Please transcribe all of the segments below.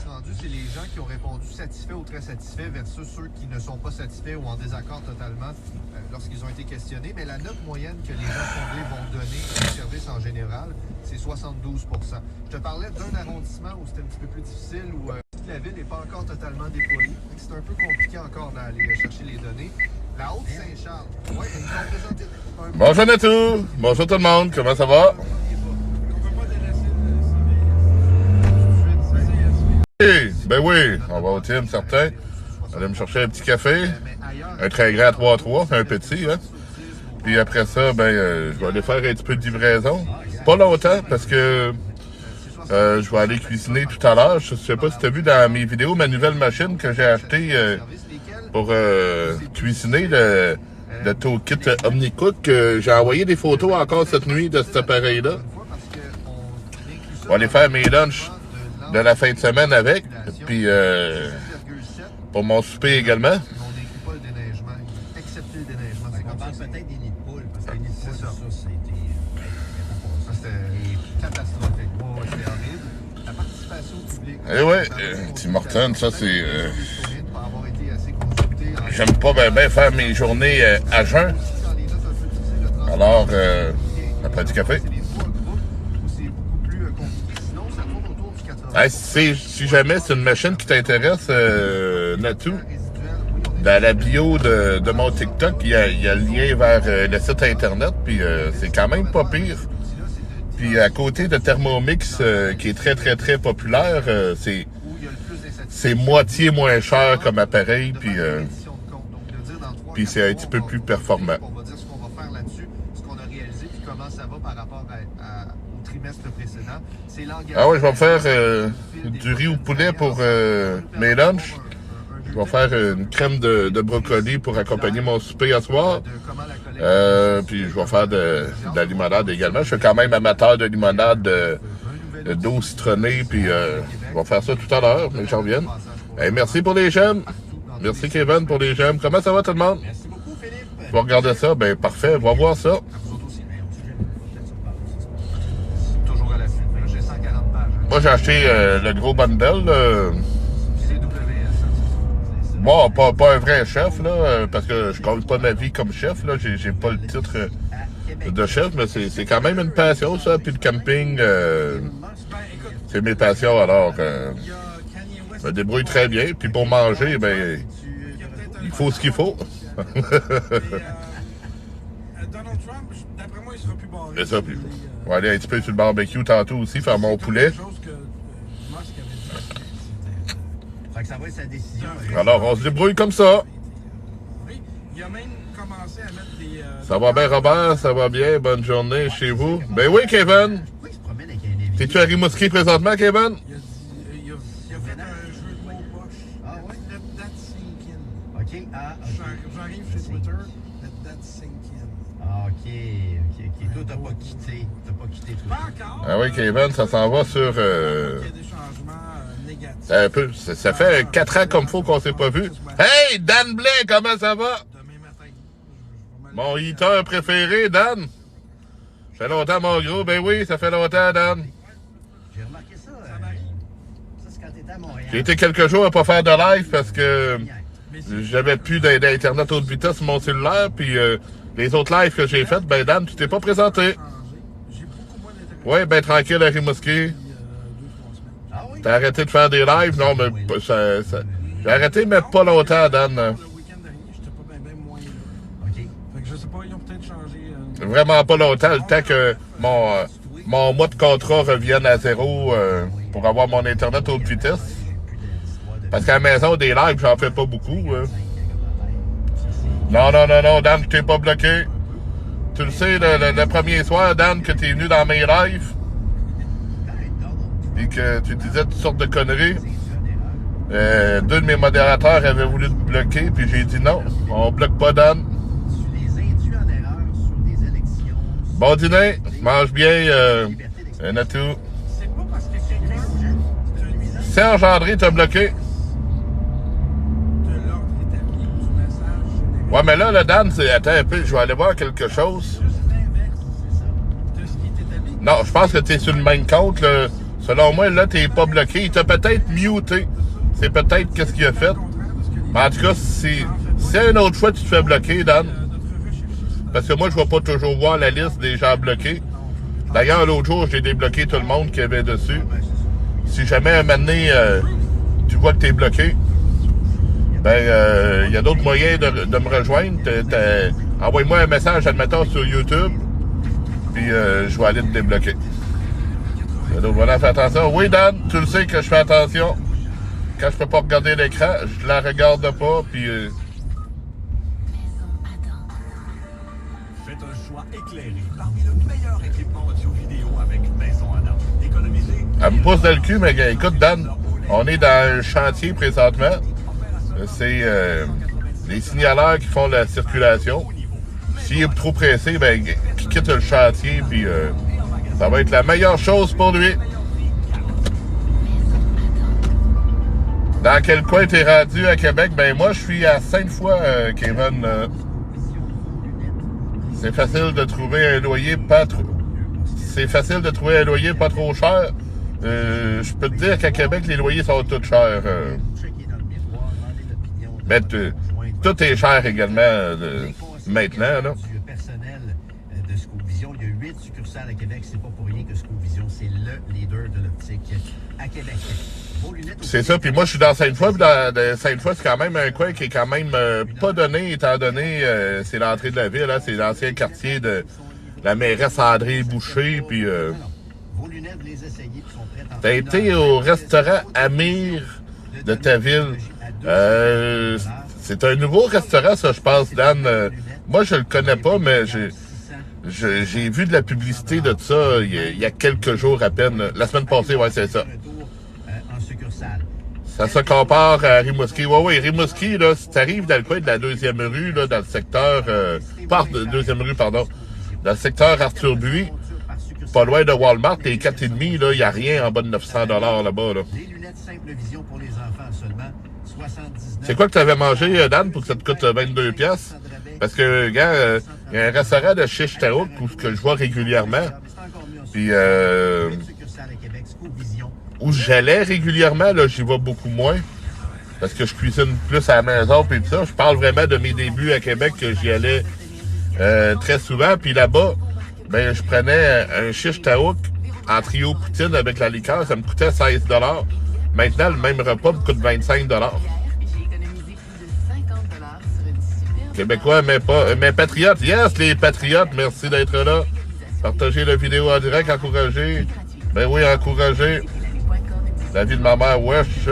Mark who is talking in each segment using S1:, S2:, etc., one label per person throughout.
S1: rendu, c'est les gens qui ont répondu satisfaits ou très satisfaits versus ceux qui ne sont pas satisfaits ou en désaccord totalement lorsqu'ils ont été questionnés. Mais la note moyenne que les gens fondés vont donner au service en général, c'est 72 %. Je te parlais d'un arrondissement où c'était un petit peu plus difficile, où la ville n'est pas encore totalement déployée. C'est un peu compliqué encore d'aller chercher les données. La Haute-Saint-Charles, ouais, ils ont présenté un peu...
S2: Bonjour Natou, bonjour tout le monde, comment ça va? Ben oui, on va au team, certain. Aller me chercher un petit café, un très grand 3-3, un petit, hein. Puis après ça, je vais aller faire un petit peu de livraison. Pas longtemps, parce que je vais aller cuisiner tout à l'heure. Je sais pas si tu as vu dans mes vidéos ma nouvelle machine que j'ai achetée pour cuisiner, le toolkit OmniCook. J'ai envoyé des photos encore cette nuit de cet appareil-là. Je vais aller faire mes lunchs de la fin de semaine avec, puis pour mon souper également.
S1: On n'inclut pas le déneigement, excepté le déneigement.
S3: On parle peut-être des nids de poules, parce que les nids de poules, ça
S1: c'était catastrophique. Ouais, c'était horrible. La participation publique...
S2: Eh ouais, Tim Hortons, ça c'est... J'aime pas bien faire mes journées à jeun. Alors, après du café. Hey, si jamais c'est une machine qui t'intéresse, Natou, dans la bio de mon TikTok, il y a le lien vers le site internet, puis c'est quand même pas pire. Puis à côté de Thermomix, qui est très très très populaire, c'est moitié moins cher comme appareil, puis c'est un petit peu plus performant.
S1: On va dire ce qu'on va faire là-dessus, ce qu'on a réalisé, puis comment ça va par rapport au trimestre précédent.
S2: Ah ouais, je vais me faire du riz au poulet pour mes lunchs. Je vais faire une crème de brocoli pour accompagner mon souper à soir. Puis je vais faire de la limonade également. Je suis quand même amateur de limonade d'eau citronnée, puis je vais faire ça tout à l'heure, mais j'en reviens. Hey, merci pour les j'aime. Merci Kevin pour les j'aime. Comment ça va tout le monde?
S3: Merci beaucoup, Philippe.
S2: Tu vas regarder ça? Ben parfait, va voir ça.
S1: Toujours à la fin. J'ai 140 pages.
S2: Moi j'ai acheté le gros bundle. Bon, pas un vrai chef, là, parce que je compte pas ma vie comme chef, là. J'ai pas le titre de chef, mais c'est quand même une passion, ça. Puis le camping, c'est mes passions, alors je me débrouille très bien. Puis pour manger, il faut ce qu'il faut.
S4: Donald Trump, d'après moi, il sera plus barré.
S2: C'est ça, puis on va aller un petit peu sur le barbecue tantôt aussi, faire mon poulet.
S3: Fait que ça va être sa décision.
S2: Alors, on se débrouille comme ça.
S4: Oui, il a même commencé à mettre des...
S2: Ça va bien, Robert? Ça va bien? Bonne journée chez vous? Ben oui, Kevin!
S3: Pourquoi il se promène avec un invité?
S2: T'es-tu à Rimouski présentement, Kevin?
S4: Il a fait un jeu de mots poche.
S3: Ah ouais?
S4: Let that sink in.
S3: OK,
S4: J'arrive chez Twitter. Let that sink in.
S3: Ah, OK. Toi, t'as pas quitté Twitter.
S4: Pas encore.
S2: Ah oui, Kevin, ça s'en va sur...
S4: Il y a des changements négatifs.
S2: Un peu. Ça fait 4 ans comme faut qu'on s'est pas vu. Hey, Dan Blais, comment ça va?
S4: Demain matin.
S2: Mon eater préféré, Dan? Ça fait longtemps, mon gros. Ben oui, ça fait longtemps, Dan.
S3: J'ai remarqué ça. Ça, c'est quand t'étais à Montréal.
S2: J'ai été quelques jours à pas faire de live parce que j'avais plus d'internet haute vitesse sur mon cellulaire. Puis les autres lives que j'ai faites, Dan, tu t'es pas présenté.
S4: J'ai beaucoup moins d'intérêt.
S2: Ouais, ben tranquille à Rimouski.
S4: 2-3 semaines.
S3: Ah oui?
S2: T'as arrêté de faire des lives? Non, mais j'ai arrêté, mais pas longtemps, Dan.
S4: Le week-end dernier, j'étais pas bien moins là.
S3: OK.
S4: Fait que je sais pas, ils ont peut-être changé.
S2: Vraiment pas longtemps, le temps que mon mois de contrat revienne à zéro pour avoir mon Internet haute vitesse. Parce qu'à la maison, des lives, j'en fais pas beaucoup. Non, Dan, je t'ai pas bloqué. Tu le sais, le premier soir, Dan, que t'es venu dans mes lives et que tu disais toutes sortes de conneries, deux de mes modérateurs avaient voulu te bloquer, puis j'ai dit non, on bloque pas Dan.
S3: Tu les induis en erreur sur des élections.
S2: Bon dîner, mange bien, Natou.
S4: C'est pas parce que quelqu'un
S2: Serge André t'a bloqué.
S4: de l'ordre établi du message général.
S2: Ouais, mais là, le Dan, attends un peu, je vais aller voir quelque chose.
S4: Juste l'inverse, c'est ça. De ce qui est établi.
S2: Non, je pense que tu es sur le même compte, là, Selon moi, là, t'es pas bloqué. Il t'a peut-être muté. C'est peut-être qu'est-ce qu'il a fait. Mais en tout cas, si une autre fois tu te fais bloquer, Dan, parce que moi, je vais pas toujours voir la liste des gens bloqués. D'ailleurs, l'autre jour, j'ai débloqué tout le monde qui avait dessus. Si jamais, un moment donné, tu vois que t'es bloqué, ben, y a d'autres moyens de me rejoindre. Envoie-moi un message, admettons, sur YouTube, puis je vais aller te débloquer. Donc voilà, fais attention. Oui, Dan, tu le sais que je fais attention. Quand je peux pas regarder l'écran, je la regarde pas, puis...
S5: Faites un choix éclairé parmi le meilleur équipement audio-vidéo avec Maison Adam. Économisez...
S2: Elle me pousse dans le cul, mais écoute, Dan, on est dans un chantier présentement. C'est les signaleurs qui font la circulation. S'il est trop pressé, ben, qu'il quitte le chantier, puis ça va être la meilleure chose pour lui. Dans quel coin t'es rendu à Québec? Ben, moi, je suis à Sainte-Foy, Kevin. C'est facile de trouver un loyer pas trop... C'est facile de trouver un loyer pas trop cher. Je peux te dire qu'à Québec, les loyers sont tous chers. Mais tout est cher également maintenant, là.
S3: Personnel de Scovision. Il y a 8 succursales à Québec. C'est pas pour rien que Scovision, c'est le leader de l'optique à Québec.
S2: C'est ça, puis moi je suis dans Sainte-Foy, puis dans Sainte-Foy, c'est quand même un coin qui est quand même pas donné, étant donné c'est l'entrée de la ville, hein, c'est l'ancien quartier de la mairesse André Boucher, puis t'as été au restaurant Amir de ta ville. C'est un nouveau restaurant, ça, je pense, Dan. Moi, je le connais pas, mais j'ai vu de la publicité de ça il y a quelques jours à peine. La semaine passée, ouais, c'est ça. Ça se compare à Rimouski. Oui, Rimouski, là, si t'arrives dans le coin de la deuxième rue, là, dans le secteur... deuxième rue, pardon. Dans le secteur Arthur-Buis, pas loin de Walmart, t'es 4,5, là, il n'y a rien en bas de 900 $ là-bas, là. C'est quoi que t'avais mangé, Dan, pour que ça te coûte 22 piastres? Parce que, gars, il y a un restaurant de Chiche Taouk que je vois régulièrement. Puis, où j'allais régulièrement, là, j'y vais beaucoup moins. Parce que je cuisine plus à la maison, puis tout ça. Je parle vraiment de mes débuts à Québec, que j'y allais très souvent. Puis là-bas, ben, je prenais un Chiche Taouk en trio poutine avec la liqueur. Ça me coûtait 16 $. Maintenant, le même repas me coûte 25 $. Québécois, mais patriotes. Yes, les patriotes, merci d'être là. Partagez la vidéo en direct, encouragez. Ben oui, encouragez. La vie de ma mère, wesh.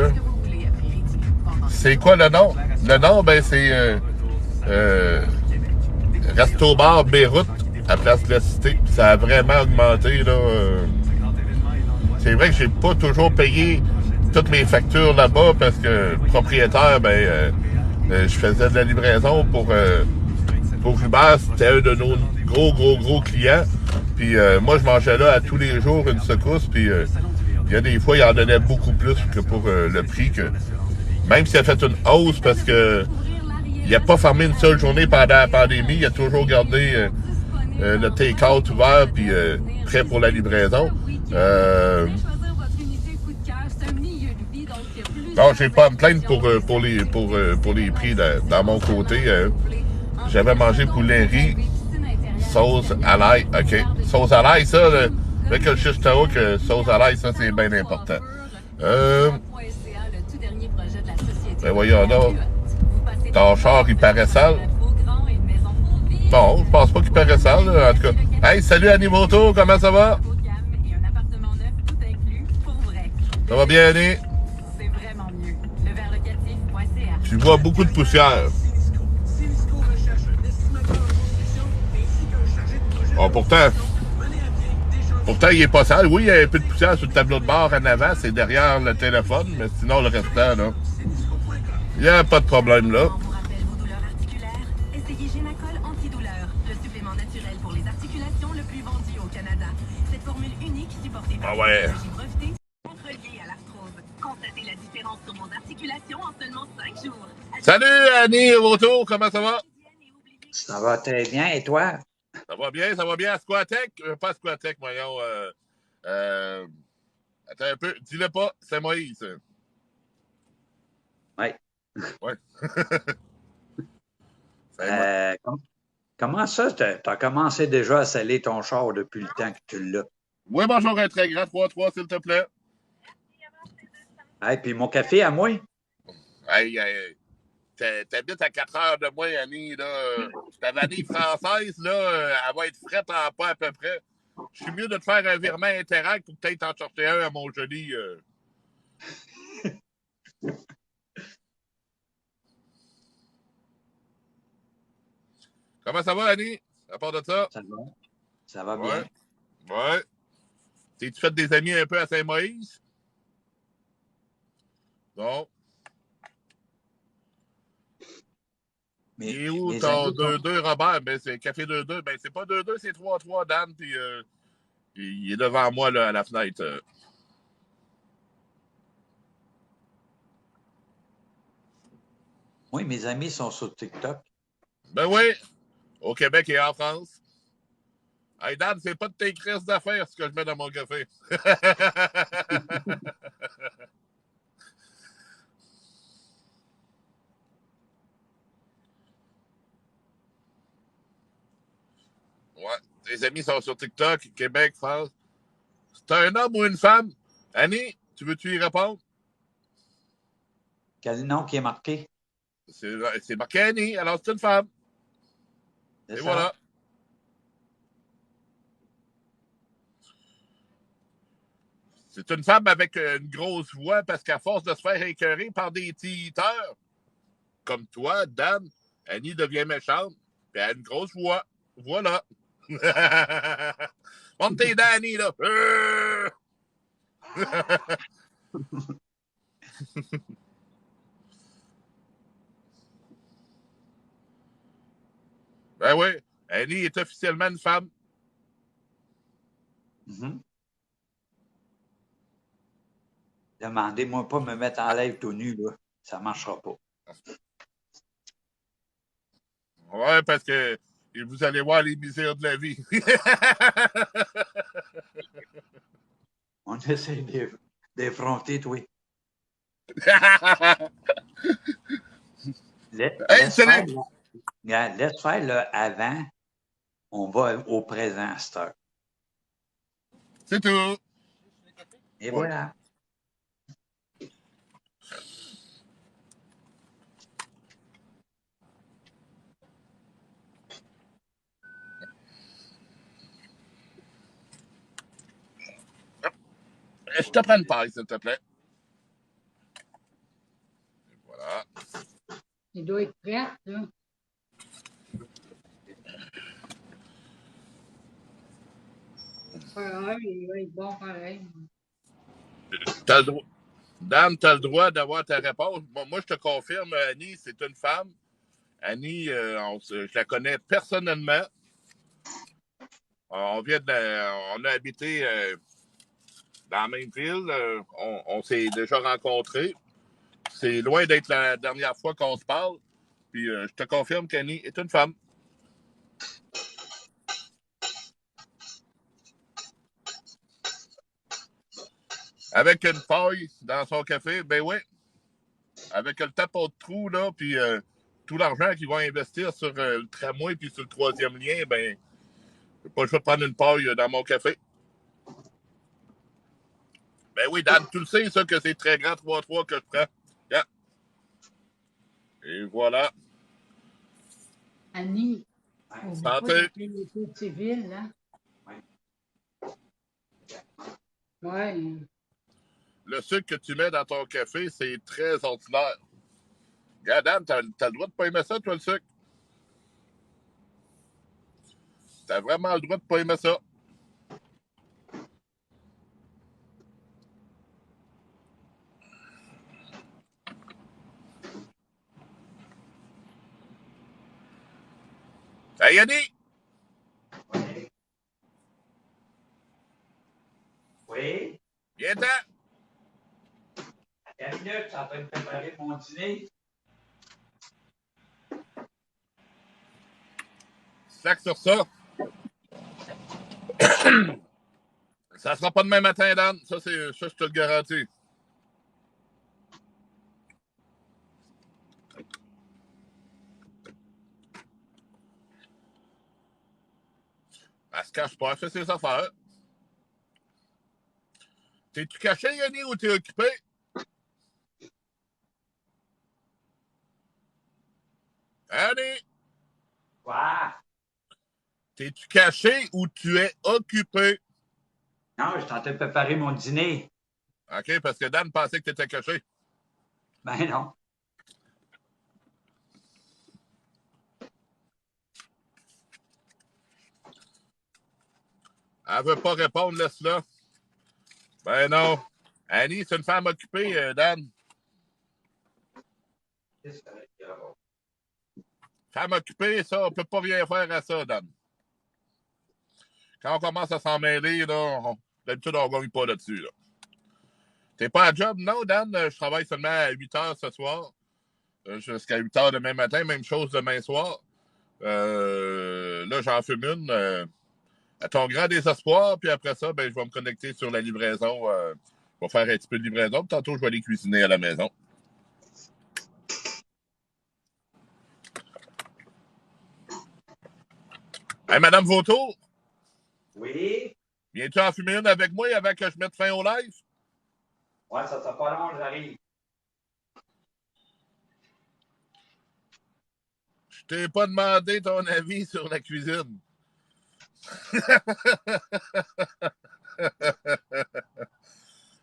S2: C'est quoi le nom? Le nom, ben, c'est Resto Bar Beyrouth, à Place de la Cité. Ça a vraiment augmenté, là. C'est vrai que j'ai pas toujours payé toutes mes factures là-bas parce que le propriétaire, ben, je faisais de la livraison pour Uber. C'était un de nos gros clients. Puis moi, je mangeais là à tous les jours une secousse. Puis il y a des fois, il en donnait beaucoup plus que pour le prix. Même s'il a fait une hausse parce que il n'a pas fermé une seule journée pendant la pandémie. Il a toujours gardé le take-out ouvert puis prêt pour la livraison. Non, j'ai pas à me plaindre pour les prix dans mon côté. J'avais mangé poulet riz, sauce à l'ail. OK. Sauce à l'ail, ça, avec le Chiche Taouk, sauce à l'ail, ça, c'est bien important. Ben voyons donc. Ton char, il paraît sale. Bon, je pense pas qu'il paraît sale, là, en tout cas. Hey, salut Annie Moto, comment ça va? Ça va bien, Annie? Tu vois beaucoup de poussière. Bon, pourtant, il est pas sale. Oui, il y a un peu de poussière sur le tableau de bord en avant, c'est derrière le téléphone, mais sinon, le restant, là, il n'y a pas de problème, là. Ah ouais. Salut Annie, Moto, comment ça va?
S6: Ça va très bien, et toi?
S2: Ça va bien, ça va bien. À Squatec, pas à Squatec, voyons. Attends un peu. Dis-le pas, c'est Moïse.
S6: Ouais.
S2: Ouais. C'est Moïse.
S6: Comment ça, t'as commencé déjà à sceller ton char depuis le temps que tu l'as?
S2: Oui, bonjour, un très grand 3-3, s'il te plaît.
S6: Hey, puis mon café à moi?
S2: Hey, t'habites à 4 heures de moi, Annie, là. Ta vanille française, là, elle va être frette en pas à peu près. Je suis mieux de te faire un virement Interact pour peut-être en chercher un à mon joli. Comment ça va, Annie? À part de ça?
S6: Ça va? Ça va
S2: Ouais.
S6: bien.
S2: Ouais. T'es-tu fait des amis un peu à Saint-Moïse? Non. Il est où
S6: Mes
S2: ton
S6: amis sont...
S2: 2-2, Robert? Ben, c'est Café 2-2. Ben, c'est pas 2-2, c'est 3-3, Dan. Puis il est devant moi, là, à la fenêtre.
S6: Oui, mes amis sont sur TikTok.
S2: Ben oui, au Québec et en France. Hey, Dan, c'est pas de tes crises d'affaires, ce que je mets dans mon café. Ouais. Tes amis sont sur TikTok, Québec, France. C'est un homme ou une femme? Annie, tu veux-tu y répondre?
S6: Quel nom qui est marqué?
S2: C'est marqué Annie, alors c'est une femme.
S6: C'est
S2: Et
S6: ça?
S2: voilà. C'est une femme avec une grosse voix parce qu'à force de se faire écœurer par des titeurs, comme toi, Dan, Annie devient méchante, puis elle a une grosse voix. Voilà. Monte tes dents, Annie, là. Ben oui, Annie est officiellement une femme.
S6: Mm-hmm. Demandez-moi pas de me mettre en live tout nu, là. Ça marchera pas.
S2: Ouais, parce que vous allez voir les misères de la vie.
S6: On essaie d'effronter, toi.
S2: Hey, salut!
S6: Laisse faire le avant. On va au présent à cette heure.
S2: C'est tout.
S6: Et
S2: Ouais.
S6: voilà.
S2: Je te prends une paille, s'il te plaît. Et voilà.
S7: Il doit être prêt, là. Ouais, il va être bon pareil.
S2: T'as le droit. Dan, tu as le droit d'avoir ta réponse. Bon, moi, je te confirme, Annie, c'est une femme. Annie, je la connais personnellement. On a habité dans la même ville. On s'est déjà rencontrés. C'est loin d'être la dernière fois qu'on se parle. Puis je te confirme qu'Annie est une femme. Avec une paille dans son café, ben oui. Avec le tapot de trou, là, puis tout l'argent qu'ils vont investir sur le tramway puis sur le troisième lien, ben, je pas le choix de prendre une paille dans mon café. Ben oui, Dan, tu le sais, ça, que c'est très grand 3-3 que je prends. Yeah. Et voilà.
S7: Annie, on ne pas
S2: Santé.
S7: d'appeler l'état civil, là. Ouais.
S2: Le sucre que tu mets dans ton café, c'est très ordinaire. Regarde, Dan, t'as le droit de pas aimer ça, toi, le sucre? T'as vraiment le droit de pas aimer ça. Hey, Yannick!
S6: Oui. Oui.
S2: Viens-t'en!
S6: À 4 minutes, ça va me préparer mon dîner.
S2: Sac sur ça. Ça sera pas demain matin, Dan. Ça, je te le garantis. Elle se cache pas, elle fait ses affaires. T'es-tu caché, Yanni, ou t'es occupé? Annie,
S6: Quoi?
S2: t'es-tu caché ou tu es occupé?
S6: Non, je tentais de préparer mon dîner.
S2: OK, parce que Dan pensait que t'étais caché.
S6: Ben non.
S2: Elle veut pas répondre, laisse-la. Ben non. Annie, c'est une femme occupée, Dan. Femme occupée, ça, on peut pas rien faire à ça, Dan. Quand on commence à s'en mêler, là, d'habitude, on gagne pas là-dessus. Là. T'es pas à job? Non, Dan. Je travaille seulement à 8 heures ce soir. Jusqu'à 8 heures demain matin. Même chose demain soir. Là, j'en fume une. À ton grand désespoir. Puis après ça, ben, je vais me connecter sur la livraison. Je vais faire un petit peu de livraison. Puis tantôt, je vais aller cuisiner à la maison. Hey, Madame Vautour.
S6: Oui?
S2: Viens-tu en fumer une avec moi avant que je mette fin au live?
S6: Ouais, ça sera pas long, j'arrive.
S2: Je t'ai pas demandé ton avis sur la cuisine.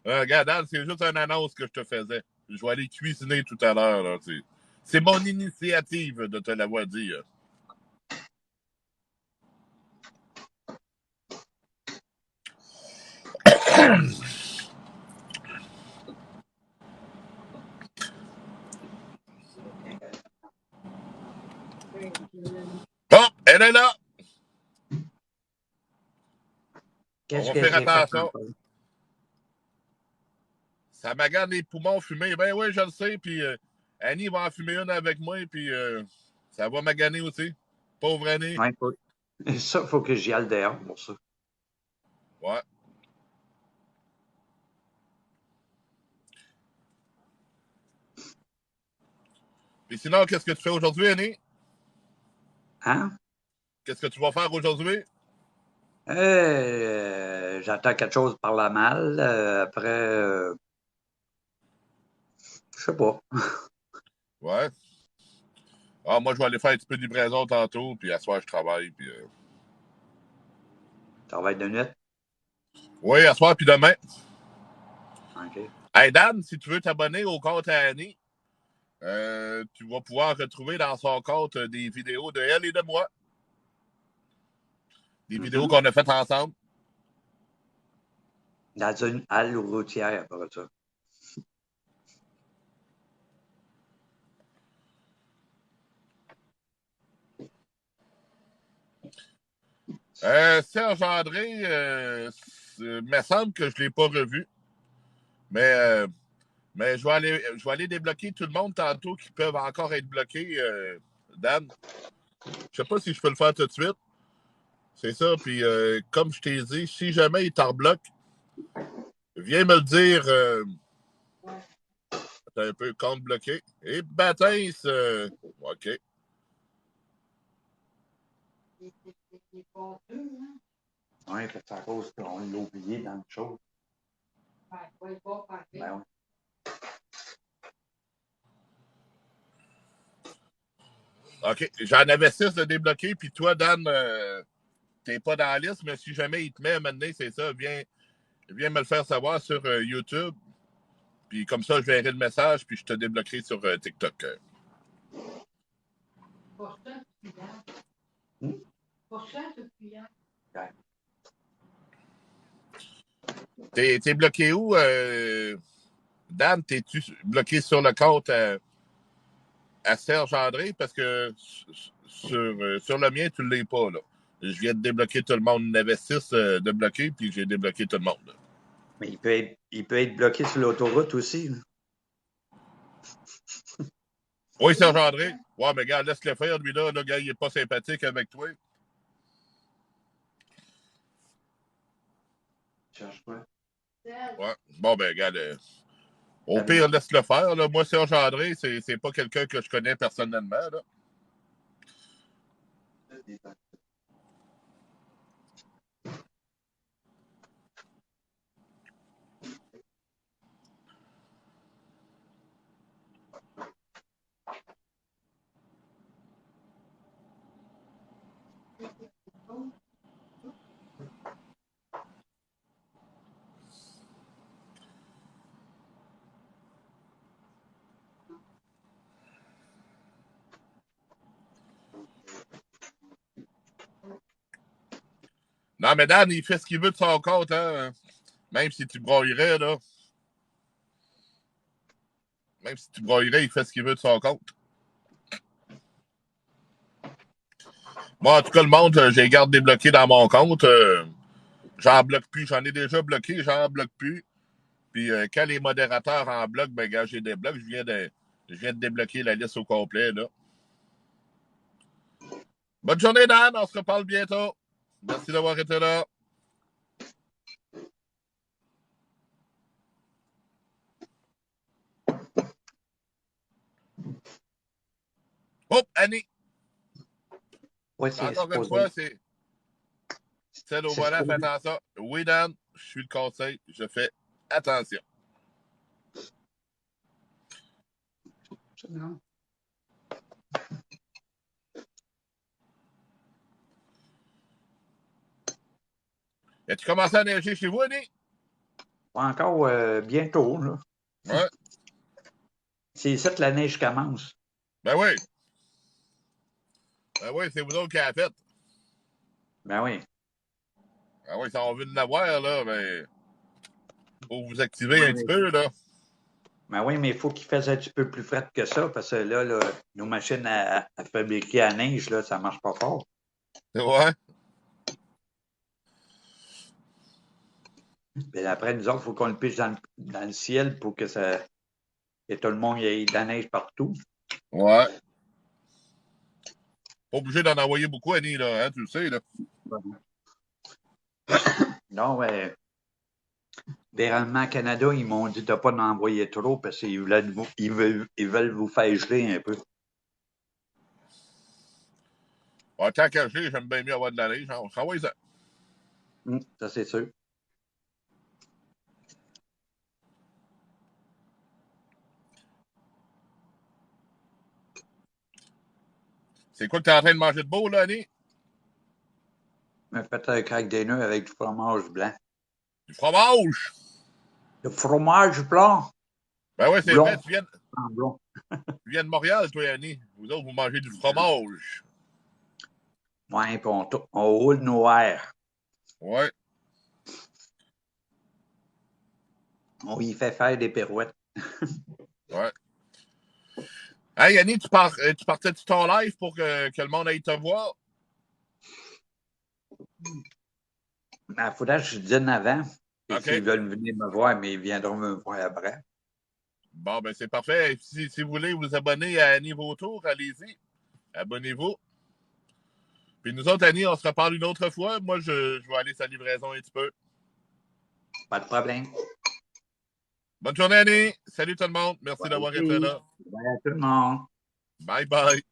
S2: Regarde, Dan, c'est juste une annonce que je te faisais. Je vais aller cuisiner tout à l'heure. C'est mon initiative de te l'avoir dit. Bon, elle est là.
S6: Qu'est-ce
S2: On
S6: que
S2: va faire
S6: j'ai fait?
S2: attention. Ça m'agane les poumons fumés. Ben oui, je le sais. Puis Annie va en fumer une avec moi. Puis ça va m'aganer aussi. Pauvre Annie.
S6: Ouais, ça, il faut que j'y aille dehors pour ça.
S2: Ouais. Et sinon, qu'est-ce que tu fais aujourd'hui, Annie?
S6: Hein?
S2: Qu'est-ce que tu vas faire aujourd'hui?
S6: J'attends quelque chose par la malle. Après, je sais pas.
S2: Ouais. Ah, moi, je vais aller faire un petit peu de livraison tantôt, puis à soir, je travaille. Puis,
S6: Travail de nuit.
S2: oui, à soir, puis demain.
S6: OK.
S2: Hey, Dan, si tu veux t'abonner au compte à Annie, tu vas pouvoir retrouver dans son compte des vidéos de elle et de moi. Des vidéos qu'on a faites ensemble.
S6: Dans une halle routière, après ça.
S2: Serge André, il me semble que je ne l'ai pas revu. Mais je vais aller débloquer tout le monde tantôt qui peuvent encore être bloqués, Dan. Je sais pas si je peux le faire tout de suite. C'est ça. Puis, comme je t'ai dit, si jamais il t'en bloque, viens me le dire. T'as un peu compte bloqué. Et Baptiste, OK.
S6: Oui, c'est à cause qu'on l'a oublié dans le show. Ben oui.
S2: OK. J'en avais 6 de débloqués. Puis toi, Dan, t'es pas dans la liste, mais si jamais il te met à mener, c'est ça, viens me le faire savoir sur YouTube. Puis comme ça, je verrai le message, puis je te débloquerai sur TikTok. T'es bloqué où, Dan? T'es-tu bloqué sur le compte à Serge André? Parce que sur le mien, tu ne l'es pas, là. Je viens de débloquer tout le monde. Il y en avait 6 de bloqués, puis j'ai débloqué tout le monde. Là.
S6: Mais il peut être bloqué sur l'autoroute aussi.
S2: Oui, Serge André. Ouais, mais regarde, laisse-le faire, lui, là. Le gars, il n'est pas sympathique avec toi.
S6: cherches quoi?
S2: Ouais. Bon, ben, regarde. Au pire, laisse-le faire. Là. Moi, Serge André, c'est pas quelqu'un que je connais personnellement. Là. Non, mais Dan, il fait ce qu'il veut de son compte, hein. Même si tu broyerais, là. Même si tu broyerais, il fait ce qu'il veut de son compte. Moi, en tout cas, le monde, j'ai garde débloqué dans mon compte. J'en bloque plus. J'en ai déjà bloqué, j'en bloque plus. Puis quand les modérateurs en bloquent, ben, gars, j'ai des blocs. Je viens de débloquer la liste au complet, là. Bonne journée, Dan. On se reparle bientôt. Merci d'avoir été là. Hop, Annie.
S6: Oui, c'est
S2: Encore une
S6: supposé.
S2: fois, c'est celle au
S6: C'est
S2: volant, fais
S6: supposé.
S2: attention. Oui, Dan, je suis le conseil. Je fais attention.
S7: Non.
S2: As-tu commencé à neiger chez vous, Annie?
S6: Pas encore bientôt, là.
S2: Ouais.
S6: C'est ici que la neige commence.
S2: Ben oui. Ben oui, c'est vous autres qui l'avez fait.
S6: Ben oui.
S2: Ben oui, si on veut l'avoir, là, ben. Faut vous activer un petit peu, là.
S6: Ben oui, mais il faut qu'il fasse un petit peu plus frais que ça, parce que là, nos machines à fabriquer à neige, là, ça marche pas fort.
S2: Ouais.
S6: Puis après, nous autres, il faut qu'on le piche dans le ciel pour que ça. Et tout le monde ait de la neige partout.
S2: Ouais. Pas obligé d'en envoyer beaucoup, Annie, là, hein, tu le sais, là.
S6: Non, mais. Généralement, Canada, ils m'ont dit de ne pas en envoyer trop parce qu'ils veulent vous faire geler un peu.
S2: Ouais, tant qu'à geler, j'aime bien mieux avoir de la neige. Ça va, ça.
S6: Ça, c'est sûr.
S2: C'est quoi que t'es en train de manger de beau, là, Annie?
S6: Mais peut-être un craque des nœuds avec du fromage blanc.
S2: Du fromage!
S6: Le fromage blanc?
S2: Ben ouais, c'est
S6: Blond.
S2: vrai, tu
S6: Blond.
S2: viens de Montréal, toi, Annie. Vous autres, vous mangez du fromage.
S6: Ouais, puis on roule noir.
S2: Ouais.
S6: On y fait faire des pirouettes.
S2: Ouais. Hey, Annie, tu partais de ton live pour que le monde aille te voir?
S6: Mais il faudrait que je dîne avant. Et
S2: OK.
S6: s'ils veulent venir me voir, mais ils viendront me voir après.
S2: Bon, ben c'est parfait. Si vous voulez vous abonner à Annie Vautour, allez-y. Abonnez-vous. Puis nous autres, Annie, on se reparle une autre fois. Moi, je vais aller sa livraison un petit peu.
S6: Pas de problème.
S2: Bonne journée, Annie. Salut tout le monde. Merci d'avoir été là.
S6: Bye à tout le monde.
S2: Bye bye.